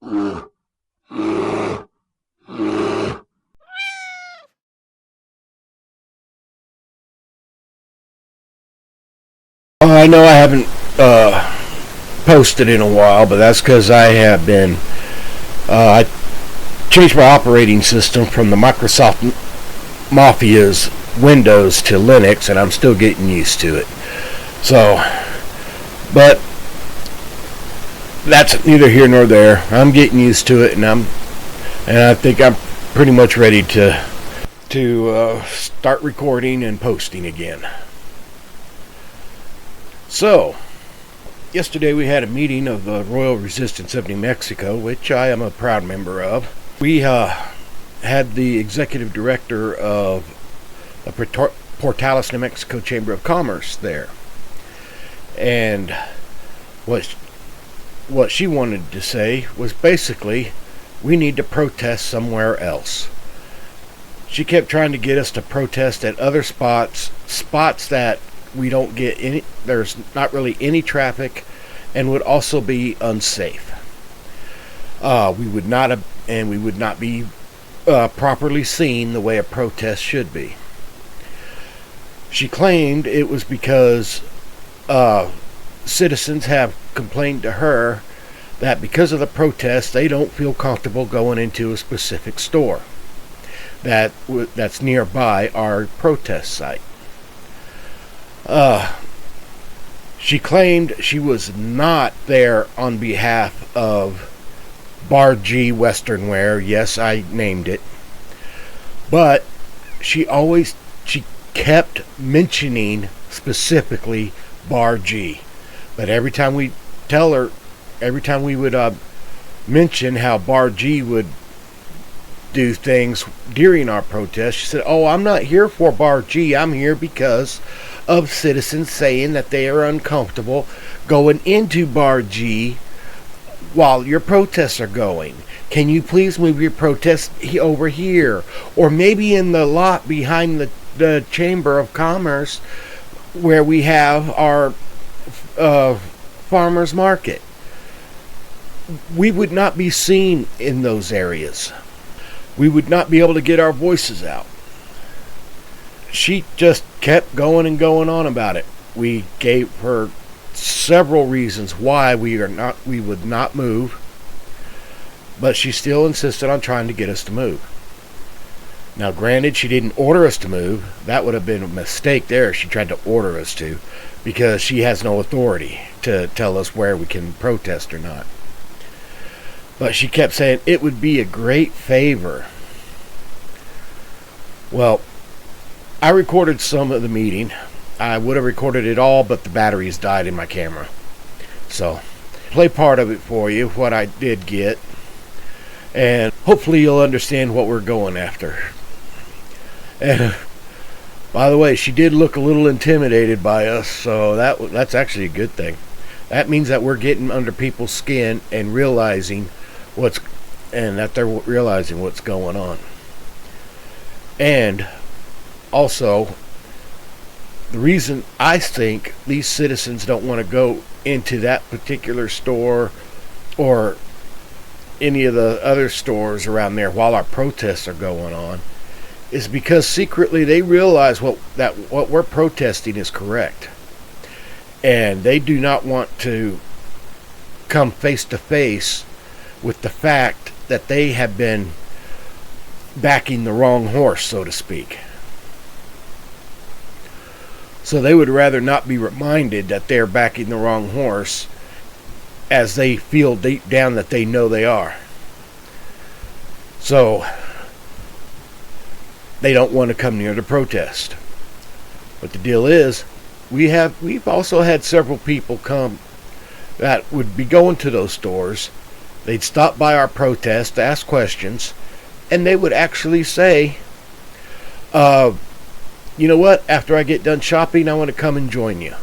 I know I haven't posted in a while, but that's because I have been. I changed my operating system from the Microsoft Mafia's Windows to Linux, and I'm still getting used to it. So, but that's neither here nor there. I'm getting used to it, and I think I'm pretty much ready to start recording and posting again. So, yesterday we had a meeting of the Royal Resistance of New Mexico, which I am a proud member of. We had the executive director of the Portales, New Mexico Chamber of Commerce there. And what she wanted to say was basically, we need to protest somewhere else. She kept trying to get us to protest at other spots that we don't get any, there's not really any traffic, and would also be unsafe. We would not be properly seen the way a protest should be. She claimed it was because citizens have complained to her that because of the protest, they don't feel comfortable going into a specific store that's nearby our protest site. She claimed she was not there on behalf of Bar G Western Wear. Yes, I named it. But she kept mentioning specifically Bar G. But every time we would mention how Bar G would do things during our protest, she said, "Oh, I'm not here for Bar G. I'm here because of citizens saying that they are uncomfortable going into Bar G while your protests are going. Can you please move your protest over here? Or maybe in the lot behind the Chamber of Commerce where we have our farmers market." We would not be seen in those areas. We would not be able to get our voices out. She just kept going and going on about it. We gave her several reasons why we would not move, but she still insisted on trying to get us to move. Now, granted, she didn't order us to move. That would have been a mistake there. She tried to order us to, because she has no authority to tell us where we can protest or not. But she kept saying it would be a great favor. Well, I recorded some of the meeting. I would have recorded it all, but the batteries died in my camera. So, play part of it for you, what I did get. And hopefully you'll understand what we're going after. And, by the way, she did look a little intimidated by us, so that's actually a good thing. That means that we're getting under people's skin and that they're realizing what's going on. And also, the reason I think these citizens don't want to go into that particular store or any of the other stores around there while our protests are going on is because secretly they realize what we're protesting is correct. And they do not want to come face to face with the fact that they have been backing the wrong horse, so to speak. So they would rather not be reminded that they're backing the wrong horse, as they feel deep down that they know they are. So they don't want to come near the protest. But the deal is, we've also had several people come that would be going to those stores. They'd stop by our protest, ask questions, and they would actually say, "You know what? After I get done shopping, I want to come and join you."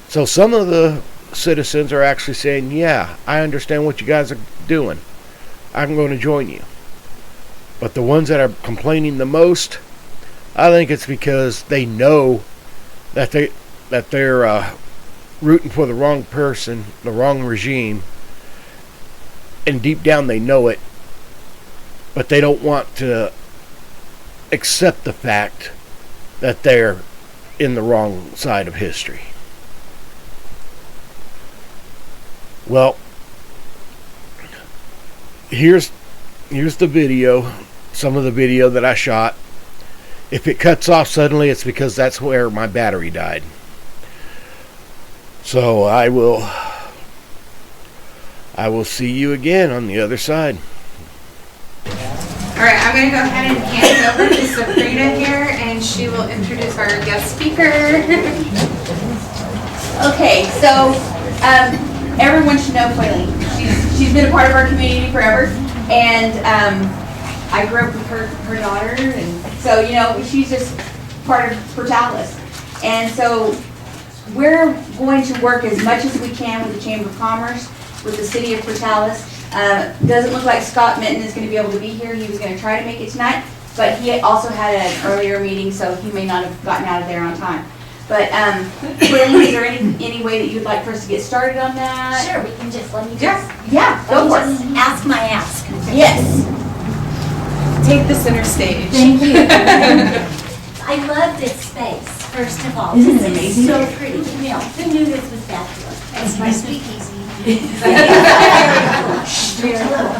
So some of the citizens are actually saying, "Yeah, I understand what you guys are doing. I'm going to join you." But the ones that are complaining the most, I think it's because they know that they're rooting for the wrong person, the wrong regime, and deep down they know it, but they don't want to accept the fact that they're in the wrong side of history. Well, here's the video, some of the video that I shot. If it cuts off suddenly, it's because that's where my battery died. So I will see you again on the other side. Alright, I'm going to go ahead and hand it over to Sabrina here, and she will introduce our guest speaker. Okay, so everyone should know Foiling. She's been a part of our community forever, and I grew up with her daughter, and so, you know, she's just part of Portales. And so we're going to work as much as we can with the Chamber of Commerce, with the City of Portales. Doesn't look like Scott Minton is going to be able to be here. He was going to try to make it tonight, but he also had an earlier meeting, so he may not have gotten out of there on time. But, Foiling, is there any way that you'd like for us to get started on that? Sure, we can just, let me Yeah, just, yeah, go for just it. ask my ask. Yes. Take the center stage. Thank you. I love this space, first of all. Isn't it This amazing? is so pretty. Camille, who knew this was back to us? It's my speakeasy. Very cool.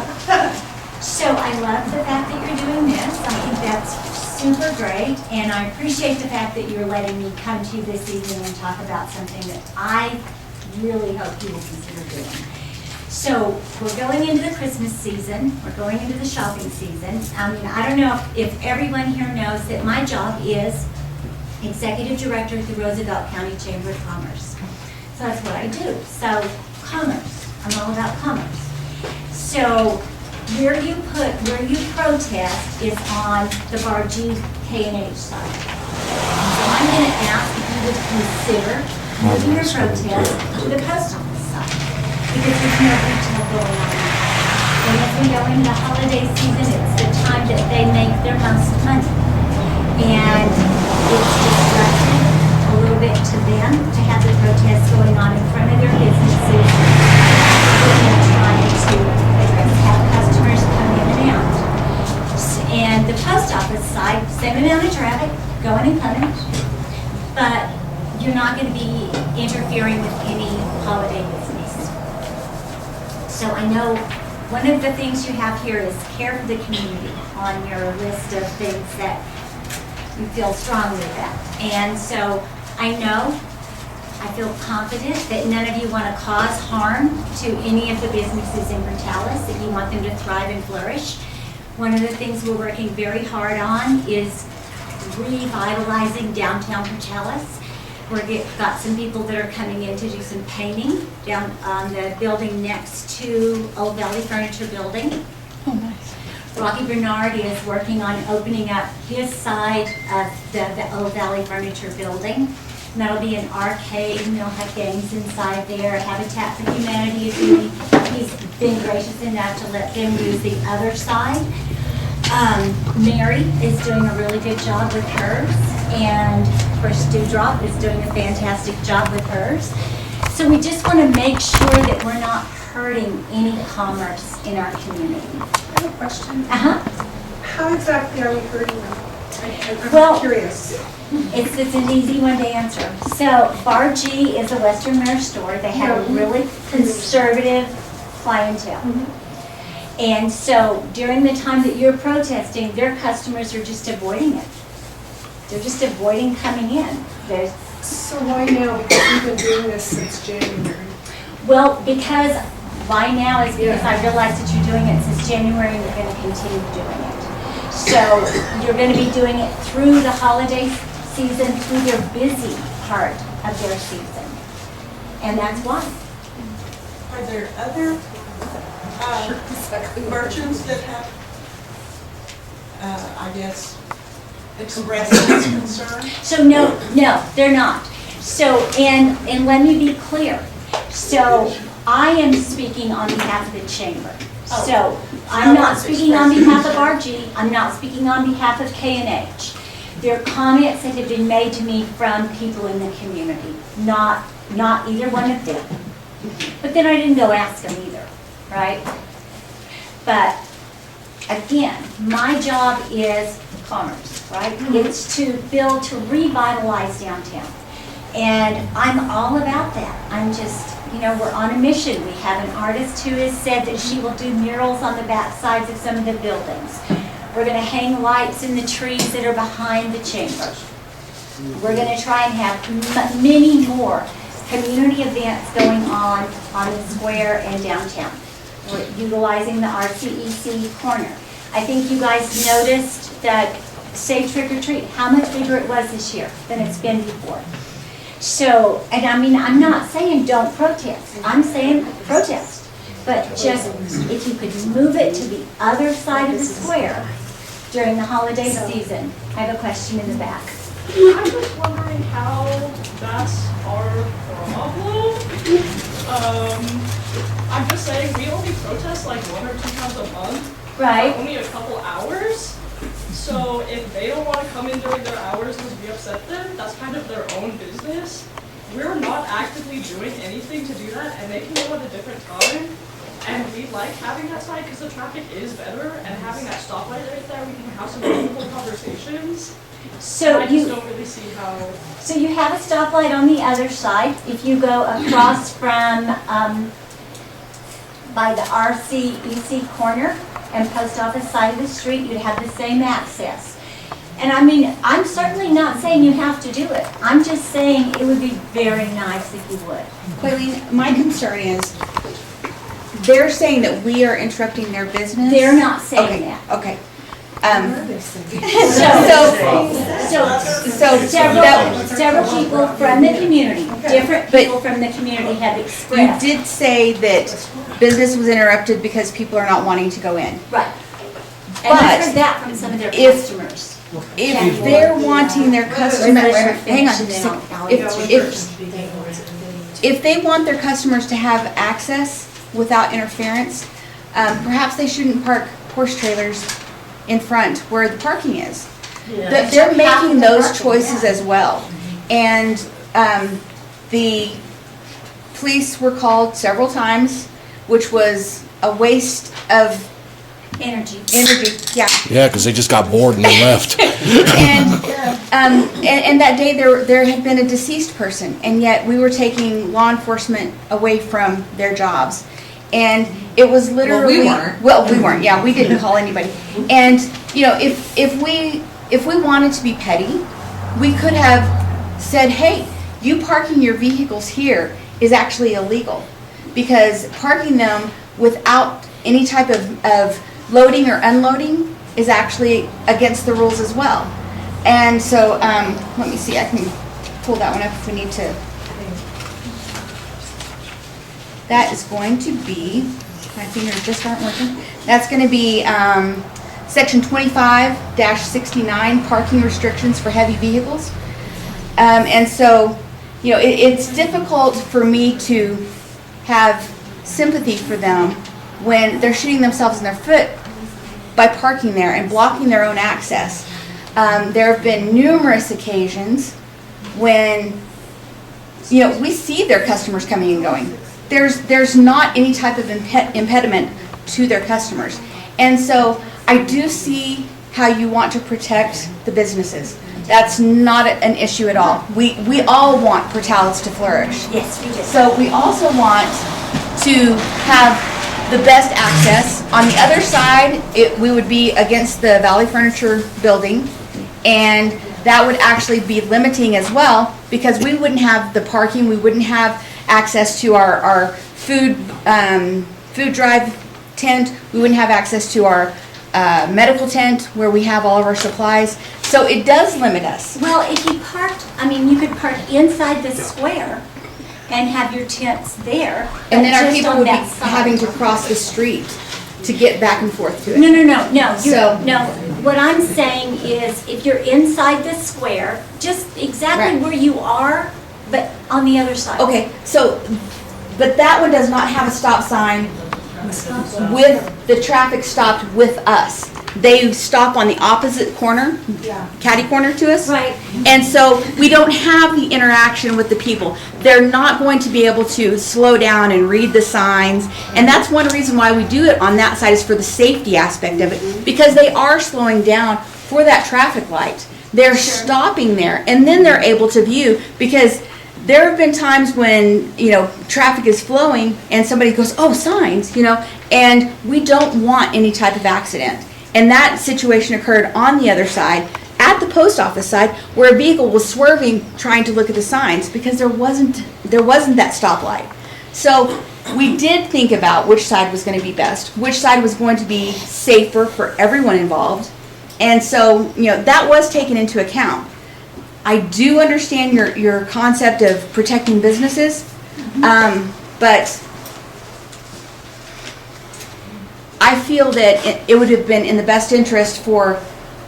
So I love the fact that you're doing this. I think that's super great, and I appreciate the fact that you're letting me come to you this evening and talk about something that I really hope you will consider doing. So we're going into the Christmas season, we're going into the shopping season. I mean, I don't know if everyone here knows that my job is Executive Director at the Roosevelt County Chamber of Commerce. So that's what I do. So commerce, I'm all about commerce. So where you protest is on the Bar G K&H side. So I'm going to ask if you would consider moving your protest to the post office side, because there's no retail going on. And as we go into the holiday season, it's the time that they make their most money. And it's disruptive a little bit to them to have the protests going on in front of their businesses, trying to have customers come in and out. And the post office side, same amount of traffic going and coming, but you're not going to be interfering with any holiday business. So I know one of the things you have here is care for the community on your list of things that you feel strongly about. And so I feel confident that none of you want to cause harm to any of the businesses in Portales, that you want them to thrive and flourish. One of the things we're working very hard on is revitalizing downtown Portales. We've got some people that are coming in to do some painting down on the building next to Old Valley Furniture Building. Oh, nice. Rocky Bernard is working on opening up his side of the Old Valley Furniture Building. And that'll be an arcade, and they'll have games inside there. Habitat for Humanity he's been gracious enough to let them use the other side. Mary is doing a really good job with hers, and of course Dewdrop is doing a fantastic job with hers. So we just want to make sure that we're not hurting any commerce in our community. I have a question. How exactly are we hurting them? I'm curious. It's an easy one to answer. So Bar G is a Western Wear store. They have a really conservative clientele. And so during the time that you're protesting, their customers are just avoiding it. They're just avoiding coming in. So why now? Because we've been doing this since January. Well, because why now is because I realize that you're doing it since January and you're going to continue doing it. So you're going to be doing it through the holiday season, through their busy part of their season. And that's why. Are there other merchants that have, I guess, expressed this concern? So no, they're not. So, and let me be clear. So I am speaking on behalf of the chamber. So I'm not speaking on behalf of RG. I'm not speaking on behalf of K&H. There are comments that have been made to me from people in the community, not either one of them. But then I didn't go ask them either, right? But again, my job is commerce, right? It's to build, to revitalize downtown. And I'm all about that. I'm just, we're on a mission. We have an artist who has said that she will do murals on the back sides of some of the buildings. We're gonna hang lights in the trees that are behind the chamber. We're gonna try and have many more community events going on the square and downtown. We're utilizing the RCEC corner. I think you guys noticed that Say Trick or Treat, how much bigger it was this year than it's been before. So, and I mean, I'm not saying don't protest. I'm saying protest. But just, if you could move it to the other side of the square during the holiday season. I have a question in the back. I'm just wondering how that's our problem. I'm just saying, we only protest like 1 or 2 times a month. Right. Only a couple hours. So if they don't want to come in during their hours because we upset them, that's kind of their own business. We're not actively doing anything to do that, and they can go at a different time. And we like having that side because the traffic is better, and having that stoplight right there, we can have some meaningful conversations. So I just don't really see how. So you have a stoplight on the other side. If you go across from, by the RCEC corner and post office side of the street, you'd have the same access. And I mean, I'm certainly not saying you have to do it. I'm just saying it would be very nice if you would. Quayleen, my concern is, they're saying that we are interrupting their business? They're not saying Okay, that. okay. Several people from the community, different people from the community have You expressed. did say that business was interrupted because people are not wanting to go in. Right. And I But heard that from some of their if- customers. If they're wanting their customers, hang on, just a Finish second. and then If they want their customers to have access without interference, perhaps they shouldn't park horse trailers in front where the parking is. They're making those choices as well. And the police were called several times, which was a waste of Energy. energy, yeah. Yeah, because they just got bored and they left. And that day there had been a deceased person, and yet we were taking law enforcement away from their jobs. And it was literally. Well, we weren't, yeah, we didn't call anybody. And, if we wanted to be petty, we could have said, hey, you parking your vehicles here is actually illegal. Because parking them without any type of loading or unloading is actually against the rules as well. And so, let me see, I can pull that one up if we need to. That is going to be, my fingers just aren't working. That's going to be section 25-69, parking restrictions for heavy vehicles. And so, it's difficult for me to have sympathy for them when they're shooting themselves in their foot by parking there and blocking their own access. There have been numerous occasions when, we see their customers coming and going. There's not any type of impediment to their customers. And so I do see how you want to protect the businesses. That's not an issue at all. We all want Portales to flourish. Yes, we do. So we also want to have the best access. On the other side, we would be against the Valley Furniture building, and that would actually be limiting as well, because we wouldn't have the parking, we wouldn't have access to our food drive tent, we wouldn't have access to our medical tent where we have all of our supplies. So it does limit us. Well, if you parked, you could park inside the square and have your tents there. And then our just people on would be that side. having to cross the street to get back and forth to it. No. So- No, what I'm saying is if you're inside the square, just exactly Right. where you are, but on the other side. Okay, so, but that one does not have a stop sign with the traffic stopped with us. They stop on the opposite corner, catty corner to us. Right. And so we don't have the interaction with the people. They're not going to be able to slow down and read the signs. And that's one reason why we do it on that side, is for the safety aspect of it. Because they are slowing down for that traffic light. They're stopping there, and then they're able to view, because there have been times when, traffic is flowing and somebody goes, oh, signs, and we don't want any type of accident. And that situation occurred on the other side, at the post office side, where a vehicle was swerving trying to look at the signs because there wasn't that stoplight. So we did think about which side was going to be best, which side was going to be safer for everyone involved. And so, that was taken into account. I do understand your concept of protecting businesses, but I feel that it would have been in the best interest for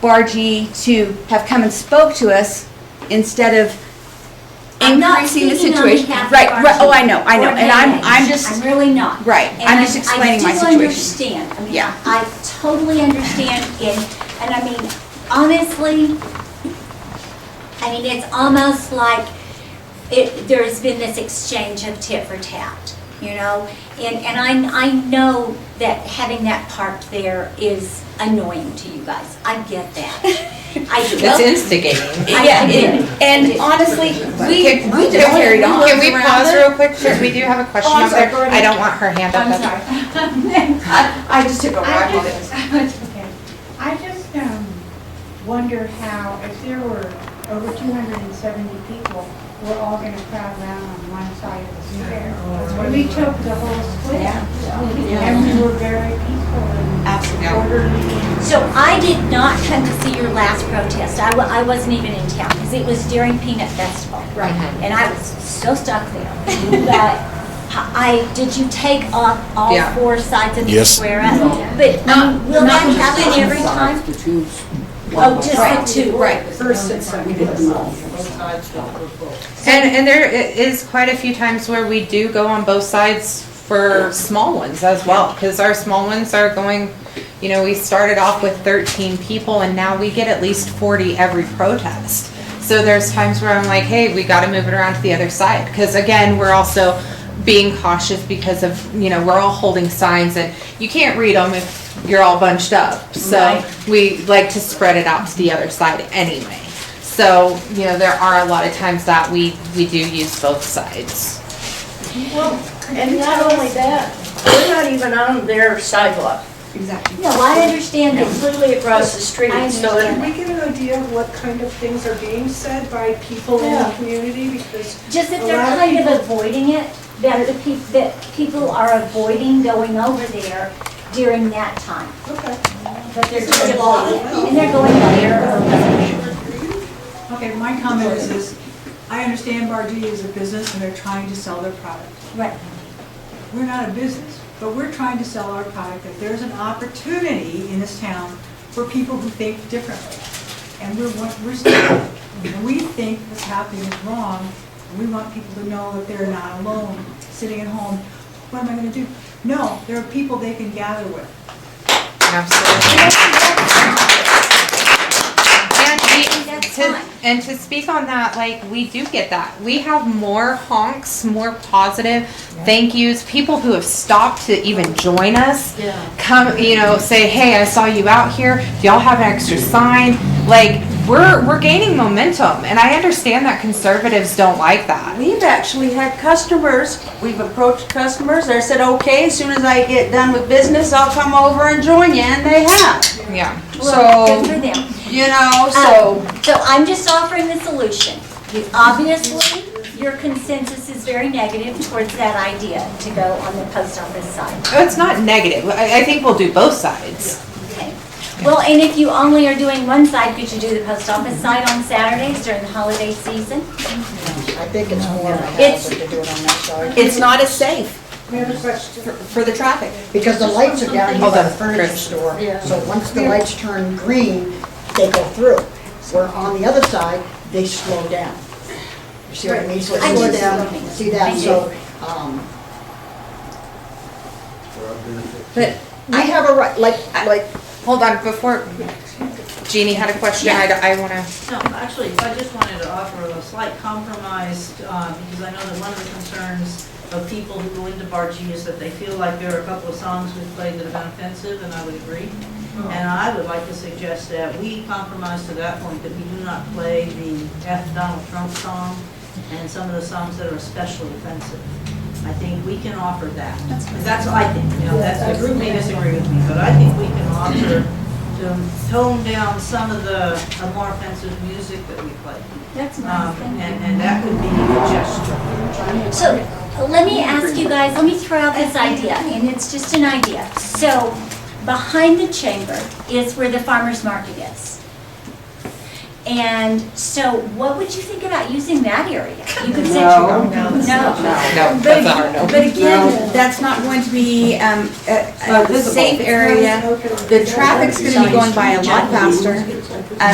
Bargee to have come and spoke to us instead of I'm not increasing the speaking on situation. behalf of Right. Bargee Oh, I know. or And I'm I'm really not. right. And I'm just explaining my I situation. do understand. I mean, Yeah. I totally understand, and I mean, honestly, it's almost like there's been this exchange of tit for tat, and I know that having that parked there is annoying to you guys. I get that. I do. It's instigating. Yeah, I get it. and honestly, we just carried on. Can we pause real quick, because we do have a question Oh, I'm up sorry, there? go ahead. I don't want her hand up. I'm sorry. I just took over. I apologize. I just wonder how, if there were over 270 people, we're all going to crowd around on one side of the square. We took the whole square, and we were very peaceful and orderly. So I did not come to see your last protest. I wasn't even in town because it was during Peanut Festival. Right. And I was so stuck there. But did you take off all Yeah. four sides of the Yes. square? But will that happen every time? Oh, just the two? Right. First and second. And there is quite a few times where we do go on both sides for small ones as well, because our small ones are going, we started off with 13 people and now we get at least 40 every protest. So there's times where I'm like, hey, we got to move it around to the other side, because again, we're also being cautious because of, we're all holding signs and you can't read them if you're all bunched up. So we like to spread it out to the other side anyway. So, there are a lot of times that we do use both sides. Well, and not only that, we're not even on their sidewalk. Exactly. No, I understand that. Completely across the street. I So understand. Can we get an idea of what kind of things are being said by people in the Yeah. community? Because Just that a they're lot of kind of people- avoiding it, that people are avoiding going over there during that time. Okay. But they're just avoiding it. And they're going there or whatever. Okay, my comment is this, I understand Bargee is a business and they're trying to sell their product. Right. We're not a business, but we're trying to sell our product, that there's an opportunity in this town for people who think differently. And we're still, we think what's happening is wrong, and we want people to know that they're not alone, sitting at home. What am I gonna do? No, there are people they can gather with. Absolutely. That's fine. And to speak on that, we do get that. We have more honks, more positive thank yous, people who have stopped to even join us. Come, say, hey, I saw you out here. Do y'all have an extra sign? We're gaining momentum, and I understand that conservatives don't like that. We've actually had customers, we've approached customers, they said, okay, as soon as I get done with business, I'll come over and join you, and they have. Yeah. Well, good for them. So So I'm just offering the solution. Obviously, your consensus is very negative towards that idea to go on the post office side. Oh, it's not negative. I think we'll do both sides. Okay. Well, and if you only are doing one side, could you do the post office side on Saturdays during the holiday season? I think it's more of a It's- hazard to do it on that side. It's not as safe We have a question. for the traffic. Because the lights are down here Hold by on, the furniture Chris. store, so once the lights turn green, they go through. Where on the other side, they slow down. You see what I mean? So I slow do. down, see that, I do. so, But I have a right, like, hold on, before, Jeannie had a question, I wanna. No, actually, I just wanted to offer a slight compromise, because I know that one of the concerns of people who go into Bar G is that they feel like there are a couple of songs we've played that have been offensive, and I would agree. And I would like to suggest that we compromise to that point, that we do not play the F. Donald Trump song and some of the songs that are especially offensive. I think we can offer that. That's what I think, the group may disagree with me, but I think we can offer to tone down some of the more offensive music that we play. That's nice. And that could be a gesture. So let me ask you guys, let me throw out this idea, and it's just an idea. So behind the chamber is where the farmer's market is. And so what would you think about using that area? You could set your own. But again, that's not going to be a safe area. The traffic's going to be going by a lot faster.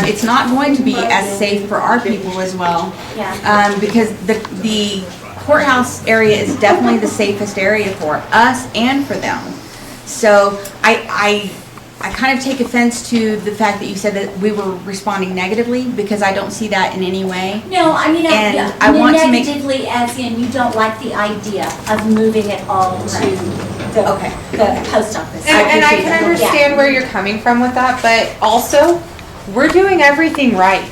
It's not going to be as safe for our people as well. Because the courthouse area is definitely the safest area for us and for them. So I kind of take offense to the fact that you said that we were responding negatively, because I don't see that in any way. No, I mean, I want to make negatively as in you don't like the idea of moving it all to the post office. And I can understand where you're coming from with that, but also, we're doing everything right.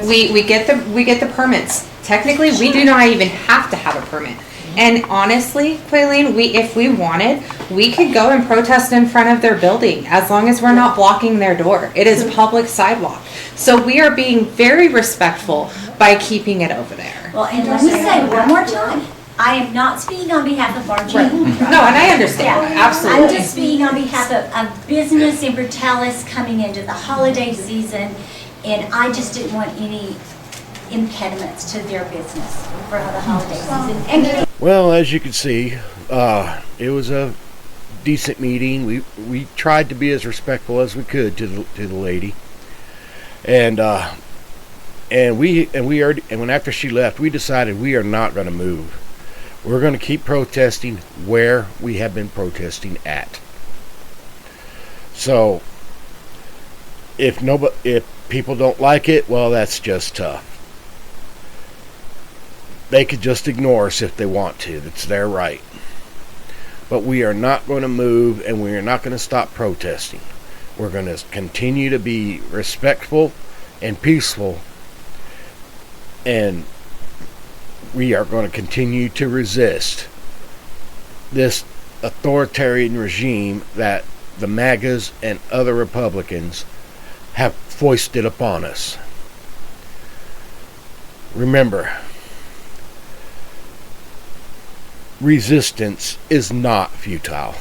We get the permits. Technically, we do not even have to have a permit. And honestly, Quaylene, if we wanted, we could go and protest in front of their building as long as we're not blocking their door. It is a public sidewalk. So we are being very respectful by keeping it over there. Well, and let me say one more time, I am not speaking on behalf of Bar G. Right. No, and I understand, absolutely. I'm just speaking on behalf of business in Brutalis coming into the holiday season, and I just didn't want any impediments to their business for the holiday season. And well, as you can see, it was a decent meeting. We tried to be as respectful as we could to the lady, and when after she left, we decided we are not going to move. We're going to keep protesting where we have been protesting at. So if people don't like it, well, that's just tough. They could just ignore us if they want to. That's their right. But we are not going to move, and we are not going to stop protesting. We're going to continue to be respectful and peaceful, and we are going to continue to resist this authoritarian regime that the MAGAs and other Republicans have foisted upon us. Remember, resistance is not futile.